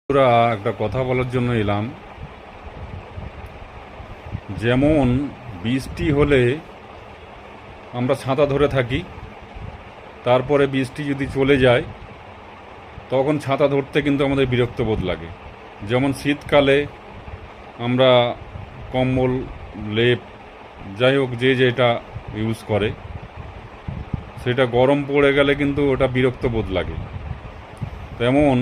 বন্ধুরা, একটা কথা বলার জন্য এলাম। যেমন বৃষ্টি হলে আমরা ছাতা ধরে থাকি, তারপরে বৃষ্টি যদি চলে যায় তখন ছাতা ধরতে কিন্তু আমাদের বিরক্ত বোধ লাগে। যেমন শীতকালে আমরা কম্বল, লেপ, যাই হোক যে যেটা ইউজ করে, সেটা গরম পড়ে গেলে কিন্তু ওটা বিরক্ত বোধ লাগে। তেমন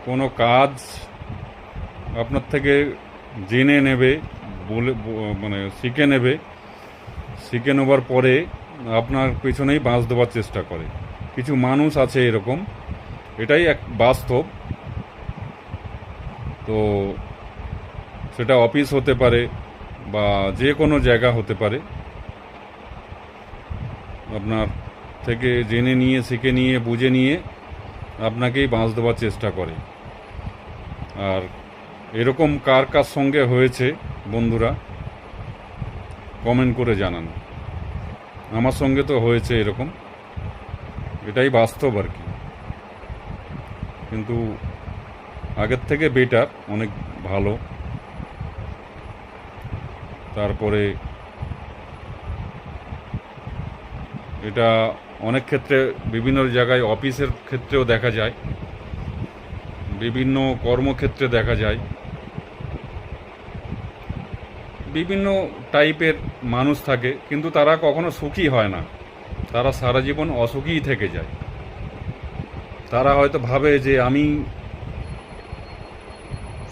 কোনো কাজ আপনার থেকে জেনে নেবে, মানে শিখে নেবার পরে আপনার পেছনেই বাঁশ দেওয়ার চেষ্টা করে। কিছু মানুষ আছে এরকম, এটাই এক বাস্তব। তো সেটা অফিস হতে পারে বা যে কোনো জায়গা হতে পারে, আপনার থেকে জেনে নিয়ে, শিখে নিয়ে, বুঝে নিয়ে আপনাকেই বাঁশ দেওয়ার চেষ্টা করে। আর এরকম কার কার সঙ্গে হয়েছে বন্ধুরা, কমেন্ট করে জানান। আমার সঙ্গে তো হয়েছে এরকম, এটাই বাস্তব আর কি। কিন্তু আগের থেকে বেটার, অনেক ভালো। তারপরে এটা অনেক ক্ষেত্রে, বিভিন্ন জায়গায়, অফিসের ক্ষেত্রেও দেখা যায়, বিভিন্ন কর্মক্ষেত্রে দেখা যায়। বিভিন্ন টাইপের মানুষ থাকে, কিন্তু তারা কখনো সুখী হয় না, তারা সারা জীবন অসুখীই থেকে যায়। তারা হয়তো ভাবে যে আমি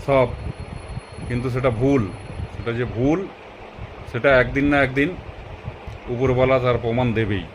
সব, কিন্তু সেটা ভুল। সেটা যে ভুল, সেটা একদিন না একদিন উপরওয়ালা তার প্রমাণ দেবেই।